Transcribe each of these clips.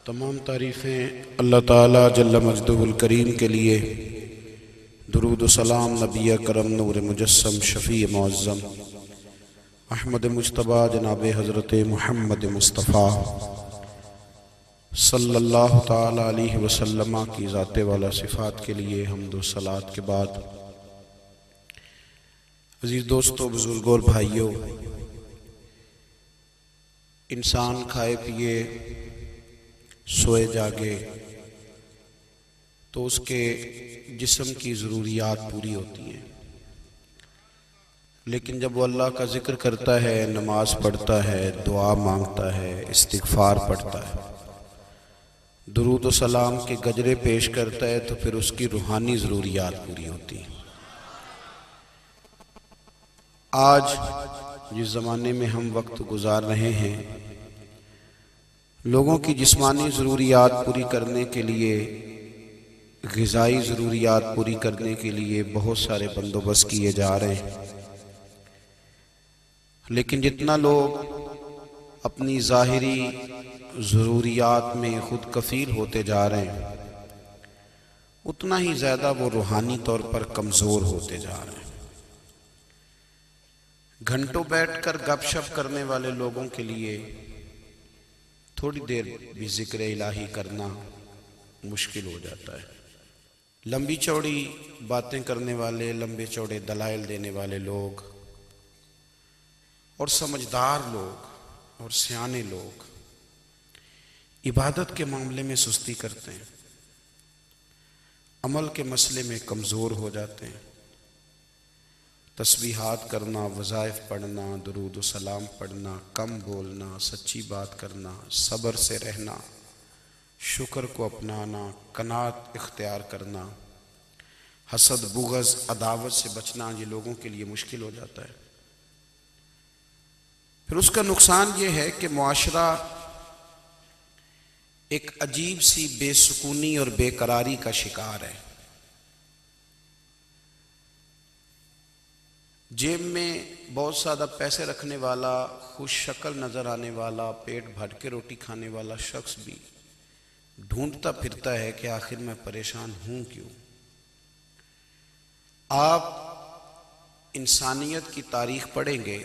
تمام تعریفیں اللہ تعالیٰ جل مجدہ الکریم کے لیے، درود و سلام نبی کرم نور مجسم شفیع معظم احمد مجتبیٰ جناب حضرت محمد مصطفیٰ صلی اللہ تعالیٰ علیہ وسلم کی ذات والا صفات کے لیے حمد و صلوات کے بعد، عزیز دوستو، بزرگوں اور بھائیوں، انسان کھائے پیے سوئے جاگے تو اس کے جسم کی ضروریات پوری ہوتی ہیں، لیکن جب وہ اللہ کا ذکر کرتا ہے، نماز پڑھتا ہے، دعا مانگتا ہے، استغفار پڑھتا ہے، درود و سلام کے گجرے پیش کرتا ہے، تو پھر اس کی روحانی ضروریات پوری ہوتی ہیں۔ آج جس زمانے میں ہم وقت گزار رہے ہیں، لوگوں کی جسمانی ضروریات پوری کرنے کے لیے، غذائی ضروریات پوری کرنے کے لیے بہت سارے بندوبست کیے جا رہے ہیں، لیکن جتنا لوگ اپنی ظاہری ضروریات میں خود کفیل ہوتے جا رہے ہیں، اتنا ہی زیادہ وہ روحانی طور پر کمزور ہوتے جا رہے ہیں۔ گھنٹوں بیٹھ کر گپ شپ کرنے والے لوگوں کے لیے تھوڑی دیر بھی ذکر الہی کرنا مشکل ہو جاتا ہے۔ لمبی چوڑی باتیں کرنے والے، لمبے چوڑے دلائل دینے والے لوگ اور سمجھدار لوگ اور سیانے لوگ عبادت کے معاملے میں سستی کرتے ہیں، عمل کے مسئلے میں کمزور ہو جاتے ہیں۔ تسبیحات کرنا، وظائف پڑھنا، درود و سلام پڑھنا، کم بولنا، سچی بات کرنا، صبر سے رہنا، شکر کو اپنانا، قناعت اختیار کرنا، حسد، بغض، عداوت سے بچنا، یہ لوگوں کے لیے مشکل ہو جاتا ہے۔ پھر اس کا نقصان یہ ہے کہ معاشرہ ایک عجیب سی بے سکونی اور بے قراری کا شکار ہے۔ جیب میں بہت زیادہ پیسے رکھنے والا، خوش شکل نظر آنے والا، پیٹ بھر کے روٹی کھانے والا شخص بھی ڈھونڈتا پھرتا ہے کہ آخر میں پریشان ہوں کیوں۔ آپ انسانیت کی تاریخ پڑھیں گے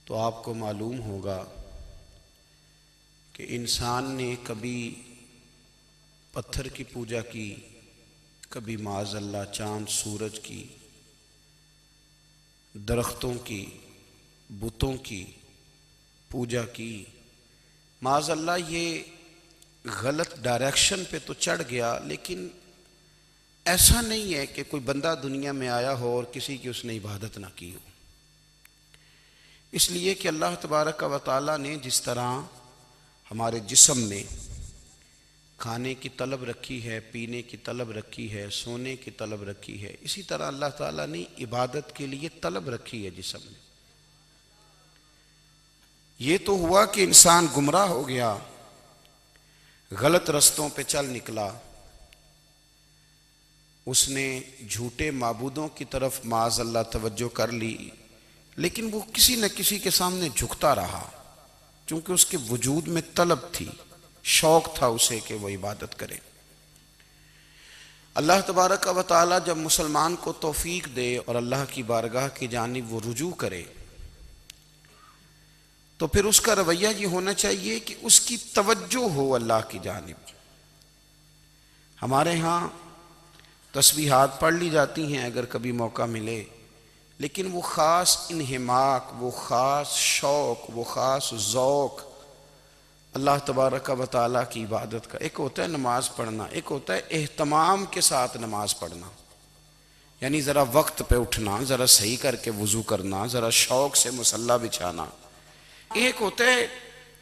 تو آپ کو معلوم ہوگا کہ انسان نے کبھی پتھر کی پوجا کی، کبھی معاذ اللہ چاند سورج کی، درختوں کی، بتوں کی پوجا کی۔ معاذ اللہ یہ غلط ڈائریکشن پہ تو چڑھ گیا، لیکن ایسا نہیں ہے کہ کوئی بندہ دنیا میں آیا ہو اور کسی کی اس نے عبادت نہ کی ہو۔ اس لیے کہ اللہ تبارک و تعالیٰ نے جس طرح ہمارے جسم میں کھانے کی طلب رکھی ہے، پینے کی طلب رکھی ہے، سونے کی طلب رکھی ہے، اسی طرح اللہ تعالیٰ نے عبادت کے لیے طلب رکھی ہے جسم میں۔ یہ تو ہوا کہ انسان گمراہ ہو گیا، غلط رستوں پہ چل نکلا، اس نے جھوٹے معبودوں کی طرف معاذ اللہ توجہ کر لی، لیکن وہ کسی نہ کسی کے سامنے جھکتا رہا، چونکہ اس کے وجود میں طلب تھی، شوق تھا اسے کہ وہ عبادت کرے۔ اللہ تبارک و تعالی جب مسلمان کو توفیق دے اور اللہ کی بارگاہ کی جانب وہ رجوع کرے، تو پھر اس کا رویہ یہ ہونا چاہیے کہ اس کی توجہ ہو اللہ کی جانب۔ ہمارے ہاں تسبیحات پڑھ لی جاتی ہیں اگر کبھی موقع ملے، لیکن وہ خاص انہماک، وہ خاص شوق، وہ خاص ذوق اللہ تبارک و تعالیٰ کی عبادت کا، ایک ہوتا ہے نماز پڑھنا، ایک ہوتا ہے اہتمام کے ساتھ نماز پڑھنا، یعنی ذرا وقت پہ اٹھنا، ذرا صحیح کر کے وضو کرنا، ذرا شوق سے مصلی بچھانا۔ ایک ہوتا ہے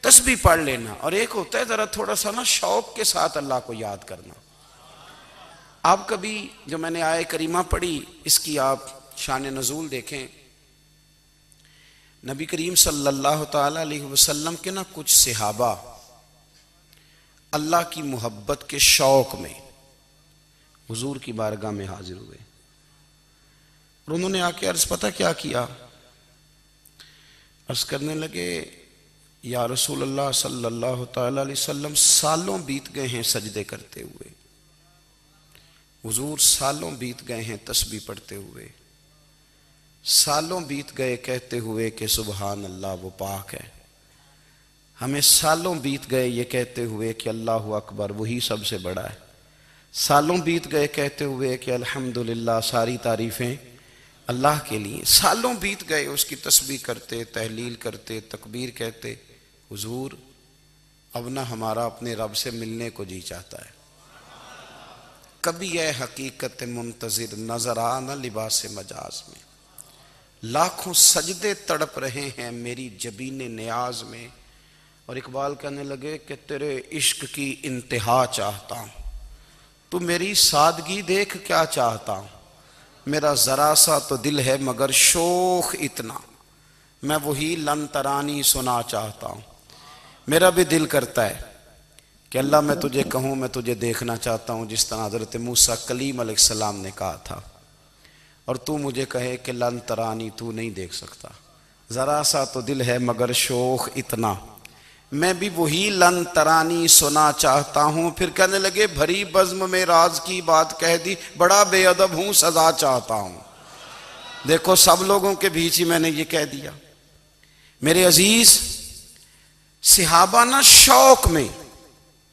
تسبیح پڑھ لینا، اور ایک ہوتا ہے ذرا تھوڑا سا نا شوق کے ساتھ اللہ کو یاد کرنا۔ آپ کبھی جو میں نے آیہ کریمہ پڑھی، اس کی آپ شان نزول دیکھیں۔ نبی کریم صلی اللہ تعالیٰ علیہ وسلم کے نا کچھ صحابہ اللہ کی محبت کے شوق میں حضور کی بارگاہ میں حاضر ہوئے، اور انہوں نے آ کے عرض پتہ کیا کیا؟ عرض کرنے لگے، یا رسول اللہ صلی اللہ تعالی علیہ وسلم سالوں بیت گئے ہیں سجدے کرتے ہوئے، حضور سالوں بیت گئے ہیں تسبیح پڑھتے ہوئے، سالوں بیت گئے کہتے ہوئے کہ سبحان اللہ وہ پاک ہے، ہمیں سالوں بیت گئے یہ کہتے ہوئے کہ اللہ اکبر وہی سب سے بڑا ہے، سالوں بیت گئے کہتے ہوئے کہ الحمدللہ ساری تعریفیں اللہ کے لیے، سالوں بیت گئے اس کی تسبیح کرتے، تحلیل کرتے، تکبیر کہتے۔ حضور اب نہ ہمارا اپنے رب سے ملنے کو جی چاہتا ہے، کبھی اے حقیقت منتظر نظر آنا لباس مجاز میں، لاکھوں سجدے تڑپ رہے ہیں میری جبین نیاز میں۔ اور اقبال کہنے لگے کہ تیرے عشق کی انتہا چاہتا ہوں، تو میری سادگی دیکھ کیا چاہتا ہوں، میرا ذرا سا تو دل ہے مگر شوق اتنا، میں وہی لن ترانی سنا چاہتا ہوں۔ میرا بھی دل کرتا ہے کہ اللہ میں تجھے کہوں میں تجھے دیکھنا چاہتا ہوں، جس طرح حضرت موسیٰ کلیم علیہ السلام نے کہا تھا، اور تو مجھے کہے کہ لن ترانی تو نہیں دیکھ سکتا، ذرا سا تو دل ہے مگر شوق اتنا، میں بھی وہی لن ترانی سنا چاہتا ہوں۔ پھر کہنے لگے بھری بزم میں راز کی بات کہہ دی، بڑا بے ادب ہوں سزا چاہتا ہوں۔ دیکھو سب لوگوں کے بیچ ہی میں نے یہ کہہ دیا۔ میرے عزیز صحابہ نا شوق میں،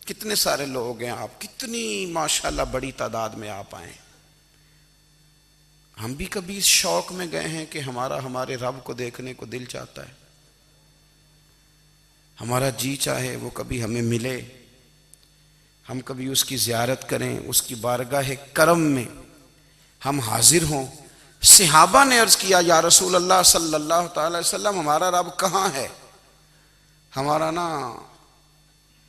کتنے سارے لوگ ہیں آپ، کتنی ماشاءاللہ بڑی تعداد میں آپ آئیں، ہم بھی کبھی اس شوق میں گئے ہیں کہ ہمارے رب کو دیکھنے کو دل چاہتا ہے، ہمارا جی چاہے وہ کبھی ہمیں ملے، ہم کبھی اس کی زیارت کریں، اس کی بارگاہ کرم میں ہم حاضر ہوں۔ صحابہ نے عرض کیا یا رسول اللہ صلی اللہ تعالی وسلم ہمارا رب کہاں ہے؟ ہمارا نا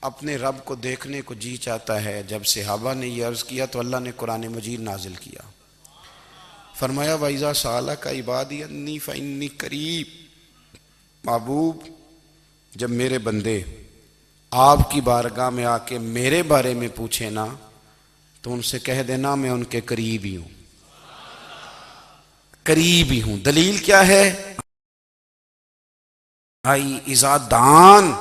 اپنے رب کو دیکھنے کو جی چاہتا ہے۔ جب صحابہ نے یہ عرض کیا تو اللہ نے قرآن مجید نازل کیا، فرمایا وَإِذَا سَأَلَكَ عِبَادِي أَنِّي فَإِنِّي قَرِيبٌ، محبوب جب میرے بندے آپ کی بارگاہ میں آ کے میرے بارے میں پوچھیں نا تو ان سے کہہ دینا میں ان کے قریب ہی ہوں، قریب ہی ہوں۔ دلیل کیا ہے؟ بھائی اذا دان،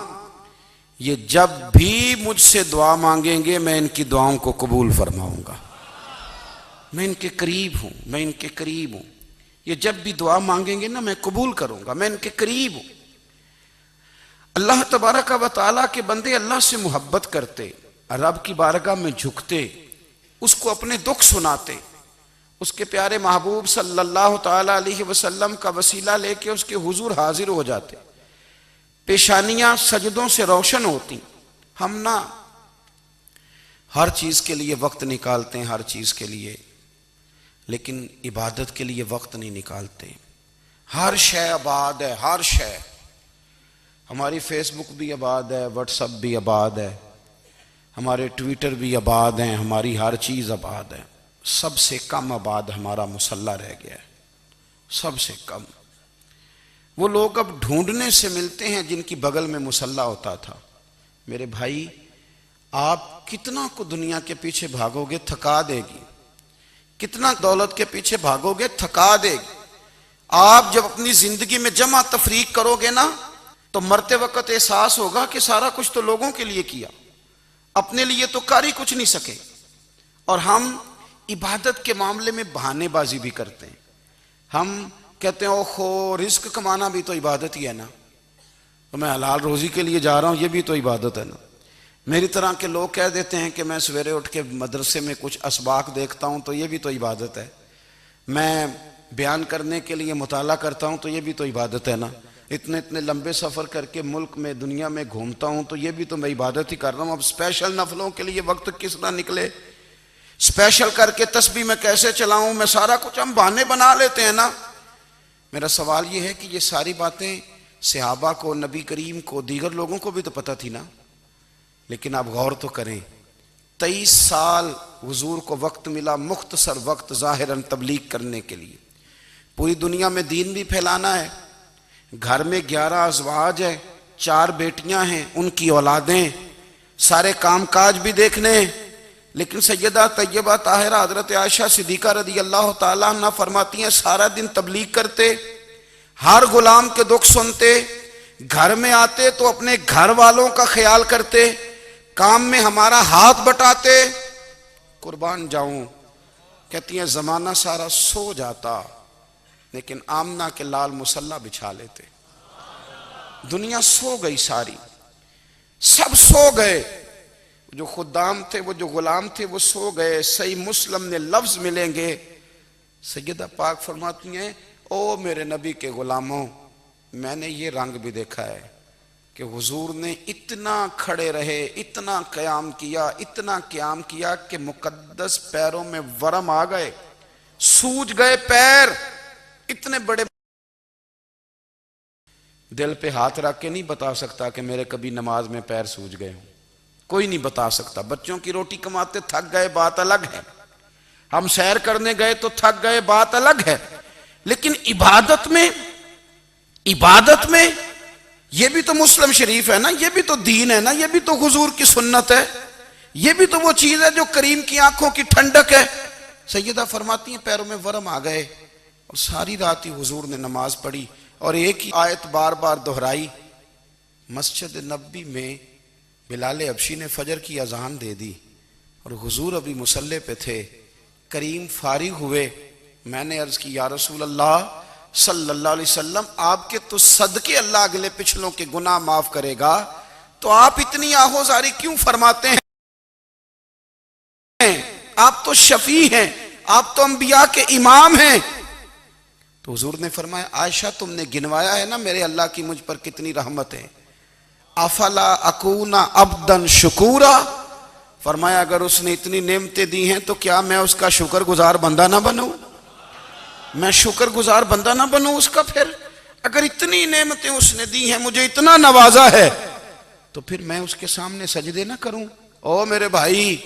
یہ جب بھی مجھ سے دعا مانگیں گے میں ان کی دعاؤں کو قبول فرماؤں گا، میں ان کے قریب ہوں، میں ان کے قریب ہوں، یہ جب بھی دعا مانگیں گے نا میں قبول کروں گا، میں ان کے قریب ہوں۔ اللہ تبارک و تعالیٰ کے بندے اللہ سے محبت کرتے، رب کی بارگاہ میں جھکتے، اس کو اپنے دکھ سناتے، اس کے پیارے محبوب صلی اللہ تعالیٰ علیہ وسلم کا وسیلہ لے کے اس کے حضور حاضر ہو جاتے، پیشانیاں سجدوں سے روشن ہوتی۔ ہم نا ہر چیز کے لیے وقت نکالتے ہیں، ہر چیز کے لیے، لیکن عبادت کے لیے وقت نہیں نکالتے۔ ہر شے آباد ہے، ہر شے، ہماری فیس بک بھی آباد ہے، واٹس ایپ بھی آباد ہے، ہمارے ٹویٹر بھی آباد ہیں، ہماری ہر چیز آباد ہے، سب سے کم آباد ہمارا مصلی رہ گیا ہے، سب سے کم۔ وہ لوگ اب ڈھونڈنے سے ملتے ہیں جن کی بغل میں مصلی ہوتا تھا۔ میرے بھائی آپ کتنا کو دنیا کے پیچھے بھاگو گے تھکا دے گی، کتنا دولت کے پیچھے بھاگو گے تھکا دے گی۔ آپ جب اپنی زندگی میں جمع تفریق کرو گے نا تو مرتے وقت احساس ہوگا کہ سارا کچھ تو لوگوں کے لیے کیا، اپنے لیے تو کر ہی کچھ نہیں سکے۔ اور ہم عبادت کے معاملے میں بہانے بازی بھی کرتے ہیں، ہم کہتے ہیں اوہو رزق کمانا بھی تو عبادت ہی ہے نا، تو میں حلال روزی کے لیے جا رہا ہوں یہ بھی تو عبادت ہے نا۔ میری طرح کے لوگ کہہ دیتے ہیں کہ میں سویرے اٹھ کے مدرسے میں کچھ اسباق دیکھتا ہوں تو یہ بھی تو عبادت ہے، میں بیان کرنے کے لیے مطالعہ کرتا ہوں تو یہ بھی تو عبادت ہے نا، اتنے لمبے سفر کر کے ملک میں دنیا میں گھومتا ہوں تو یہ بھی تو میں عبادت ہی کر رہا ہوں۔ اب اسپیشل نفلوں کے لیے وقت کس طرح نکلے، اسپیشل کر کے تسبیح میں کیسے چلاؤں، میں سارا کچھ ہم بہانے بنا لیتے ہیں نا۔ میرا سوال یہ ہے کہ یہ ساری باتیں صحابہ کو، نبی کریم کو، دیگر لوگوں کو بھی تو پتہ تھی نا، لیکن آپ غور تو کریں 23 سال حضور کو وقت ملا، مختصر وقت ظاہراً تبلیغ کرنے کے لیے، پوری دنیا میں دین بھی پھیلانا ہے۔ گھر میں 11 ازواج ہے، 4 بیٹیاں ہیں، ان کی اولادیں، سارے کام کاج بھی دیکھنے ہیں، لیکن سیدہ طیبہ طاہرہ حضرت عائشہ صدیقہ رضی اللہ تعالیٰ عنہ فرماتی ہیں سارا دن تبلیغ کرتے، ہر غلام کے دکھ سنتے، گھر میں آتے تو اپنے گھر والوں کا خیال کرتے، کام میں ہمارا ہاتھ بٹاتے. قربان جاؤں، کہتی ہیں زمانہ سارا سو جاتا لیکن آمنہ کے لال مصلی بچھا لیتے. دنیا سو گئی ساری، سب سو گئے، جو خدام تھے، وہ جو غلام تھے، وہ سو گئے. صحیح مسلم میں لفظ ملیں گے، سیدہ پاک فرماتی ہیں او میرے نبی کے غلاموں، میں نے یہ رنگ بھی دیکھا ہے کہ حضور نے اتنا کھڑے رہے، اتنا قیام کیا، اتنا قیام کیا کہ مقدس پیروں میں ورم آ گئے، سوج گئے پیر. اتنے بڑے دل پہ ہاتھ رکھ کے نہیں بتا سکتا کہ میرے کبھی نماز میں پیر سوج گئے ہوں، کوئی نہیں بتا سکتا. بچوں کی روٹی کماتے تھک گئے بات الگ ہے، ہم سیر کرنے گئے تو تھک گئے بات الگ ہے، لیکن عبادت میں یہ بھی تو مسلم شریف ہے نا، یہ بھی تو دین ہے نا، یہ بھی تو حضور کی سنت ہے، یہ بھی تو وہ چیز ہے جو کریم کی آنکھوں کی ٹھنڈک ہے. سیدہ فرماتی ہیں پیروں میں ورم آ گئے اور ساری رات ہی حضور نے نماز پڑھی اور ایک ہی آیت بار بار دہرائی. مسجد نبوی میں بلال حبشی نے فجر کی اذان دے دی اور حضور ابھی مصلی پہ تھے. کریم فارغ ہوئے، میں نے عرض کی یا رسول اللہ صلی اللہ علیہ وسلم، آپ کے تو صدقے اللہ اگلے پچھلوں کے گناہ معاف کرے گا، تو آپ اتنی آہوزاری کیوں فرماتے ہیں؟ آپ تو شفیع ہیں، آپ تو انبیاء کے امام ہیں. تو حضور نے فرمایا عائشہ تم نے گنوایا ہے نا میرے اللہ کی مجھ پر کتنی رحمت ہے. افلا اکون عبدا شکورا، فرمایا اگر اس نے اتنی نعمتیں دی ہیں تو کیا میں اس کا شکر گزار بندہ نہ بنوں؟ میں شکر گزار بندہ نہ بنوں اس کا؟ پھر اگر اتنی نعمتیں اس نے دی ہیں، مجھے اتنا نوازا ہے، تو پھر میں اس کے سامنے سجدے نہ کروں؟ او میرے بھائی،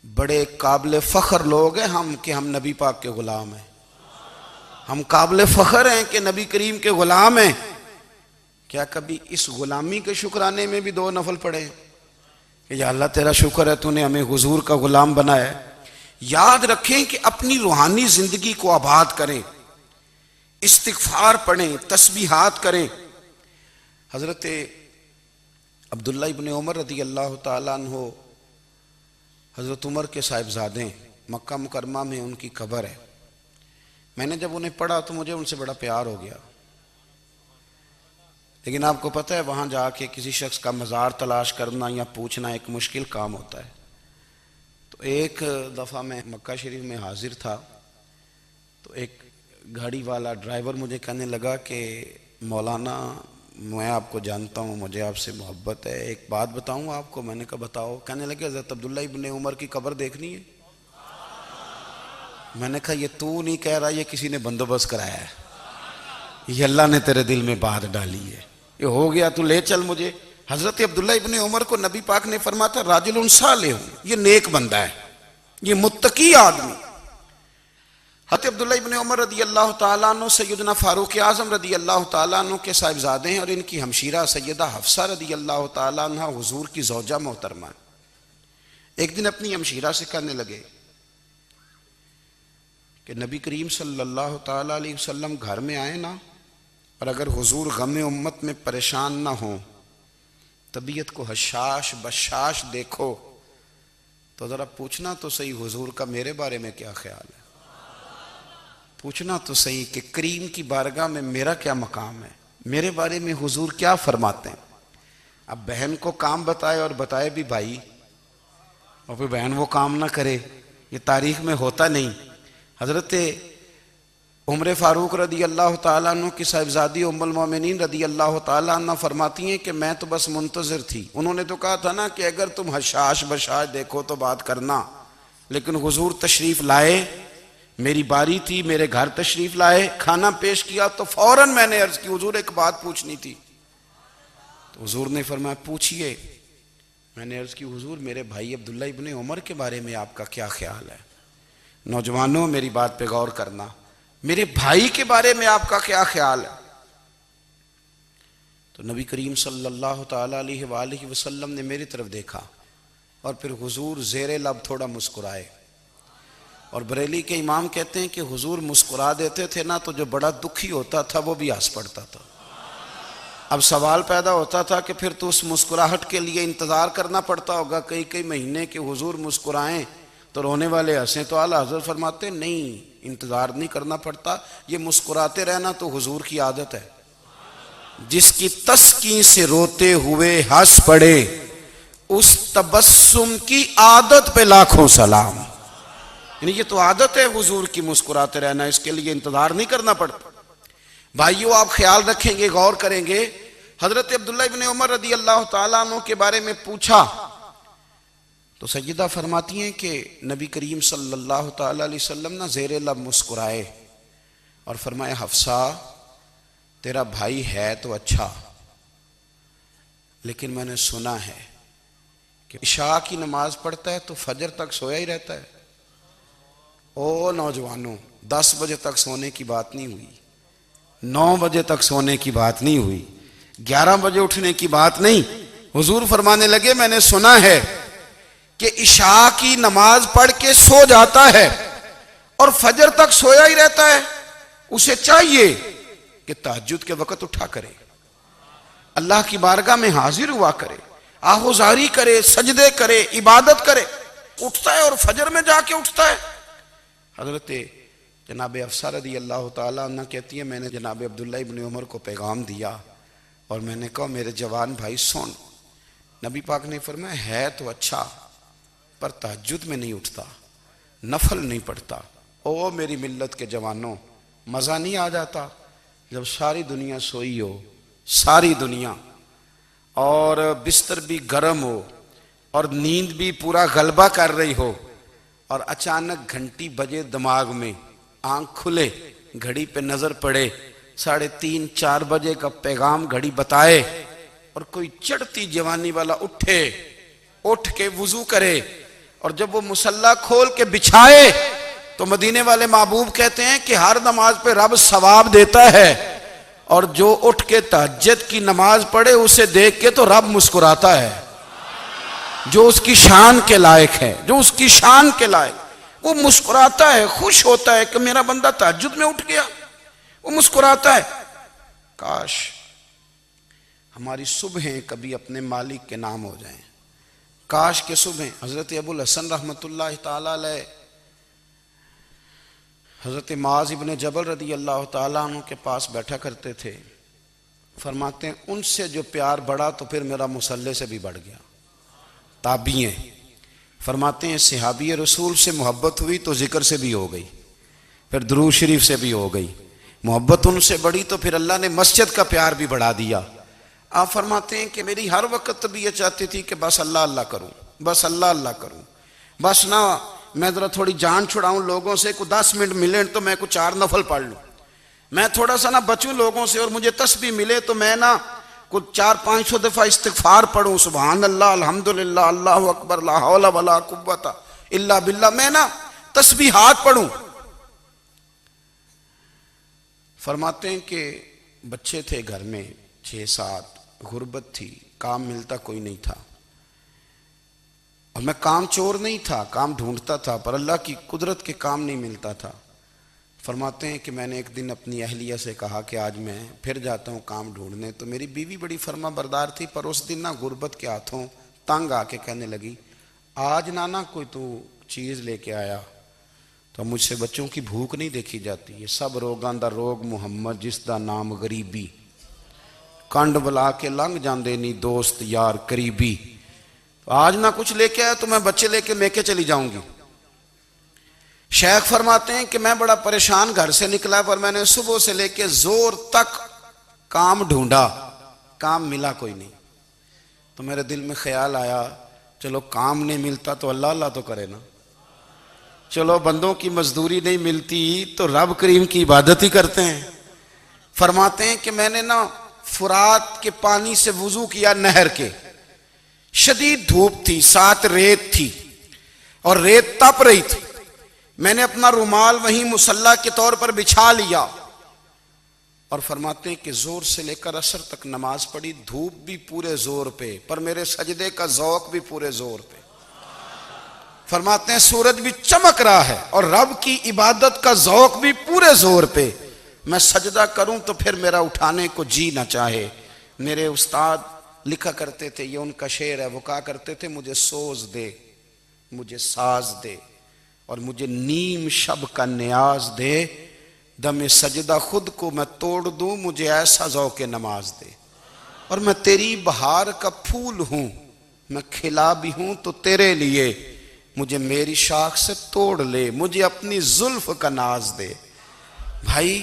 بڑے قابل فخر لوگ ہیں ہم کہ ہم نبی پاک کے غلام ہیں. ہم قابل فخر ہیں کہ نبی کریم کے غلام ہیں. کیا کبھی اس غلامی کے شکرانے میں بھی 2 نفل پڑھے کہ یا اللہ تیرا شکر ہے تو نے ہمیں حضور کا غلام بنایا ہے؟ یاد رکھیں کہ اپنی روحانی زندگی کو آباد کریں، استغفار پڑھیں، تسبیحات کریں. حضرت عبداللہ ابن عمر رضی اللہ تعالیٰ عنہ حضرت عمر کے صاحبزادے، مکہ مکرمہ میں ان کی قبر ہے. میں نے جب انہیں پڑھا تو مجھے ان سے بڑا پیار ہو گیا، لیکن آپ کو پتہ ہے وہاں جا کے کسی شخص کا مزار تلاش کرنا یا پوچھنا ایک مشکل کام ہوتا ہے. تو ایک دفعہ میں مکہ شریف میں حاضر تھا تو ایک گاڑی والا ڈرائیور مجھے کہنے لگا کہ مولانا میں آپ کو جانتا ہوں، مجھے آپ سے محبت ہے، ایک بات بتاؤں آپ کو؟ میں نے کہا بتاؤ. کہنے لگے حضرت عبداللہ ابن عمر کی قبر دیکھنی ہے. میں نے کہا یہ تو نہیں کہہ رہا، یہ کسی نے بندوبست کرایا ہے، یہ اللہ نے تیرے دل میں بات ڈالی ہے، یہ ہو گیا تو لے چل مجھے. حضرت عبداللہ ابن عمر کو نبی پاک نے فرمایا تھا راجل صالح، یہ نیک بندہ ہے، یہ متقی آدمی. حضرت عبداللہ ابن عمر رضی اللہ تعالیٰ عنہ سیدنا فاروق اعظم رضی اللہ تعالیٰ عنہ کے صاحبزادے ہیں اور ان کی ہمشیرہ سیدہ حفصہ رضی اللہ تعالیٰ عنہ حضور کی زوجہ محترمہ. ایک دن اپنی ہمشیرہ سے کہنے لگے کہ نبی کریم صلی اللہ تعالیٰ علیہ وسلم گھر میں آئے نا، اور اگر حضور غم امت میں پریشان نہ ہوں، طبیعت کو حشاش بشاش دیکھو، تو ذرا پوچھنا تو صحیح حضور کا میرے بارے میں کیا خیال ہے، پوچھنا تو صحیح کہ کریم کی بارگاہ میں میرا کیا مقام ہے، میرے بارے میں حضور کیا فرماتے ہیں. اب بہن کو کام بتائے اور بتائے بھی بھائی، اور پھر بہن وہ کام نہ کرے، یہ تاریخ میں ہوتا نہیں. حضرت عمر فاروق رضی اللہ تعالیٰ عنہ کی صاحبزادی ام المومنین رضی اللہ تعالیٰ عنہ فرماتی ہیں کہ میں تو بس منتظر تھی. انہوں نے تو کہا تھا نا کہ اگر تم حشاش بشاش دیکھو تو بات کرنا، لیکن حضور تشریف لائے، میری باری تھی، میرے گھر تشریف لائے، کھانا پیش کیا تو فوراً میں نے عرض کی حضور ایک بات پوچھنی تھی. تو حضور نے فرمایا پوچھئے. میں نے عرض کی حضور میرے بھائی عبداللہ ابن عمر کے بارے میں آپ کا کیا خیال ہے؟ نوجوانوں میری بات پہ غور کرنا، میرے بھائی کے بارے میں آپ کا کیا خیال ہے؟ تو نبی کریم صلی اللہ تعالیٰ علیہ وآلہ وسلم نے میری طرف دیکھا اور پھر حضور زیر لب تھوڑا مسکرائے. اور بریلی کے امام کہتے ہیں کہ حضور مسکرا دیتے تھے نا تو جو بڑا دکھی ہوتا تھا وہ بھی ہنس پڑتا تھا. اب سوال پیدا ہوتا تھا کہ پھر تو اس مسکراہٹ کے لیے انتظار کرنا پڑتا ہوگا کئی کئی مہینے کہ حضور مسکرائیں تو رونے والے ہنسیں، تو اعلیٰ حضرت فرماتے ہیں نہیں، انتظار نہیں کرنا پڑتا، یہ مسکراتے رہنا تو حضور کی عادت ہے۔ جس کی تسکین سے روتے ہوئے ہنس پڑے اس تبسم کی عادت پہ لاکھوں سلام۔ یعنی یہ تو عادت ہے حضور کی مسکراتے رہنا، اس کے لیے انتظار نہیں کرنا پڑتا۔ بھائیو آپ خیال رکھیں گے، غور کریں گے، حضرت عبداللہ ابن عمر رضی اللہ تعالیٰ عنہ کے بارے میں پوچھا تو سیدہ فرماتی ہیں کہ نبی کریم صلی اللہ تعالیٰ علیہ وسلم نہ زیر لب مسکرائے اور فرمایا حفصہ تیرا بھائی ہے تو اچھا، لیکن میں نے سنا ہے کہ عشاء کی نماز پڑھتا ہے تو فجر تک سویا ہی رہتا ہے۔ او نوجوانوں، 10 بجے تک سونے کی بات نہیں ہوئی، 9 بجے تک سونے کی بات نہیں ہوئی، 11 بجے اٹھنے کی بات نہیں۔ حضور فرمانے لگے میں نے سنا ہے کہ عشاء کی نماز پڑھ کے سو جاتا ہے اور فجر تک سویا ہی رہتا ہے، اسے چاہیے کہ تہجد کے وقت اٹھا کرے، اللہ کی بارگاہ میں حاضر ہوا کرے، آہوزاری کرے، سجدے کرے، عبادت کرے۔ اٹھتا ہے اور فجر میں جا کے اٹھتا ہے۔ حضرت جناب حفصہ رضی اللہ تعالیٰ عنہ کہتی ہے میں نے جناب عبداللہ ابن عمر کو پیغام دیا اور میں نے کہا میرے جوان بھائی سن، نبی پاک نے فرمایا ہے تو اچھا پر تہجد میں نہیں اٹھتا، نفل نہیں پڑھتا۔ او میری ملت کے جوانوں، مزہ نہیں آ جاتا جب ساری دنیا سوئی ہو، ساری دنیا، اور بستر بھی گرم ہو اور نیند بھی پورا غلبہ کر رہی ہو، اور اچانک گھنٹی بجے دماغ میں، آنکھ کھلے، گھڑی پہ نظر پڑے، 3:30 4 بجے کا پیغام گھڑی بتائے، اور کوئی چڑھتی جوانی والا اٹھ کے وضو کرے، اور جب وہ مصلی کھول کے بچھائے تو مدینے والے محبوب کہتے ہیں کہ ہر نماز پہ رب ثواب دیتا ہے، اور جو اٹھ کے تہجد کی نماز پڑھے اسے دیکھ کے تو رب مسکراتا ہے، جو اس کی شان کے لائق ہے، جو اس کی شان کے لائق، وہ مسکراتا ہے، خوش ہوتا ہے کہ میرا بندہ تہجد میں اٹھ گیا، وہ مسکراتا ہے۔ کاش ہماری صبحیں کبھی اپنے مالک کے نام ہو جائیں، کاش کے صبح۔ حضرت ابو الحسن رحمۃ اللہ تعالیٰ علیہ حضرت معاذ ابن جبل رضی اللہ تعالیٰ عنہ کے پاس بیٹھا کرتے تھے، فرماتے ہیں ان سے جو پیار بڑھا تو پھر میرا مصلی سے بھی بڑھ گیا۔ تابعی ہیں، فرماتے ہیں صحابی رسول سے محبت ہوئی تو ذکر سے بھی ہو گئی، پھر درود شریف سے بھی ہو گئی، محبت ان سے بڑھی تو پھر اللہ نے مسجد کا پیار بھی بڑھا دیا۔ آپ فرماتے ہیں کہ میری ہر وقت طبیعت چاہتی تھی کہ بس اللہ اللہ کروں، بس اللہ اللہ کروں، بس نہ میں ذرا تھوڑی جان چھڑاؤں لوگوں سے، کوئی 10 منٹ ملے تو میں کچھ 4 نفل پڑھ لوں، میں تھوڑا سا نہ بچوں لوگوں سے، اور مجھے تسبیح ملے تو میں نہ کچھ 400-500 دفعہ استغفار پڑھوں، سبحان اللہ، الحمدللہ، اللہ اکبر، لا حول ولا قوت الا باللہ، میں نہ تسبیحات پڑھوں۔ فرماتے ہیں کہ بچے تھے گھر میں 6-7، غربت تھی، کام ملتا کوئی نہیں تھا، اور میں کام چور نہیں تھا، کام ڈھونڈتا تھا، پر اللہ کی قدرت کے کام نہیں ملتا تھا۔ فرماتے ہیں کہ میں نے ایک دن اپنی اہلیہ سے کہا کہ آج میں پھر جاتا ہوں کام ڈھونڈنے، تو میری بیوی بڑی فرما بردار تھی، پر اس دن نہ غربت کے ہاتھوں تنگ آ کے کہنے لگی آج نانا کوئی تو چیز لے کے آیا، تو مجھ سے بچوں کی بھوک نہیں دیکھی جاتی، یہ سب روگاں دا روگ محمد جس دا نام غریبی، کنڈ بلا کے لنگ جاندے نہیں دوست یار قریبی، آج نہ کچھ لے کے آیا تو میں بچے لے کے میکے چلی جاؤں گی۔ شیخ فرماتے ہیں کہ میں بڑا پریشان گھر سے نکلا، پر میں نے صبح سے لے کے زور تک کام ڈھونڈا، کام ملا کوئی نہیں، تو میرے دل میں خیال آیا چلو کام نہیں ملتا تو اللہ اللہ تو کرے نا، چلو بندوں کی مزدوری نہیں ملتی تو رب کریم کی عبادت ہی کرتے ہیں۔ فرماتے ہیں کہ میں نے نا فرات کے پانی سے وضو کیا، نہر کے، شدید دھوپ تھی، ساتھ ریت تھی اور ریت تپ رہی تھی، میں نے اپنا رومال وہیں مصلی کے طور پر بچھا لیا، اور فرماتے ہیں کہ زور سے لے کر عصر تک نماز پڑھی، دھوپ بھی پورے زور پہ، پر میرے سجدے کا ذوق بھی پورے زور پہ۔ فرماتے ہیں سورج بھی چمک رہا ہے اور رب کی عبادت کا ذوق بھی پورے زور پہ، میں سجدہ کروں تو پھر میرا اٹھانے کو جی نہ چاہے، میرے استاد لکھا کرتے تھے، یہ ان کا شعر ہے، وہ کہا کرتے تھے مجھے سوز دے، مجھے ساز دے، اور مجھے نیم شب کا نیاز دے، دم سجدہ خود کو میں توڑ دوں، مجھے ایسا ذوق نماز دے۔ اور میں تیری بہار کا پھول ہوں، میں کھلا بھی ہوں تو تیرے لیے، مجھے میری شاخ سے توڑ لے، مجھے اپنی زلف کا ناز دے۔ بھائی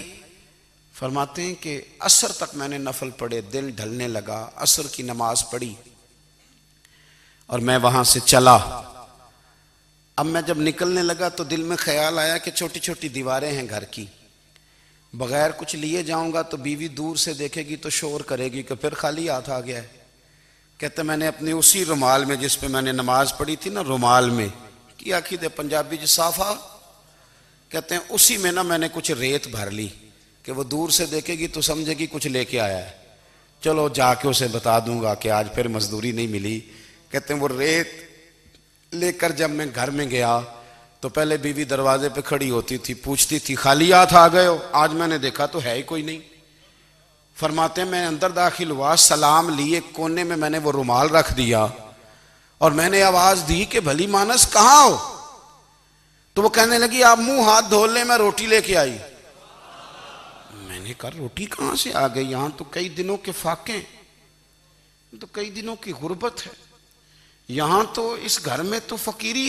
فرماتے ہیں کہ عصر تک میں نے نفل پڑھے، دل ڈھلنے لگا، عصر کی نماز پڑھی اور میں وہاں سے چلا۔ اب میں جب نکلنے لگا تو دل میں خیال آیا کہ چھوٹی چھوٹی دیواریں ہیں گھر کی، بغیر کچھ لیے جاؤں گا تو بیوی دور سے دیکھے گی تو شور کرے گی کہ پھر خالی ہاتھ آ گیا ہے۔ کہتے میں نے اپنی اسی رومال میں جس پہ میں نے نماز پڑھی تھی نا، رومال میں کی آخی دے پنجابی صافہ کہتے ہیں، اسی میں نا میں نے کچھ ریت بھر لی کہ وہ دور سے دیکھے گی تو سمجھے گی کچھ لے کے آیا ہے، چلو جا کے اسے بتا دوں گا کہ آج پھر مزدوری نہیں ملی۔ کہتے ہیں وہ ریت لے کر جب میں گھر میں گیا تو پہلے بیوی دروازے پہ کھڑی ہوتی تھی، پوچھتی تھی خالی ہاتھ آ گئے ہو؟ آج میں نے دیکھا تو ہے ہی کوئی نہیں۔ فرماتے ہیں میں اندر داخل ہوا، سلام لیے، کونے میں میں نے وہ رومال رکھ دیا اور میں نے آواز دی کہ بھلی مانس کہاں ہو؟ تو وہ کہنے لگی آپ منہ ہاتھ دھو لیں، میں روٹی لے کے آئی۔ میں نے کہا روٹی کہاں سے آ گئی؟ یہاں تو کئی دنوں کے فاقے، تو کئی دنوں کی غربت ہے، یہاں تو اس گھر میں تو فقیری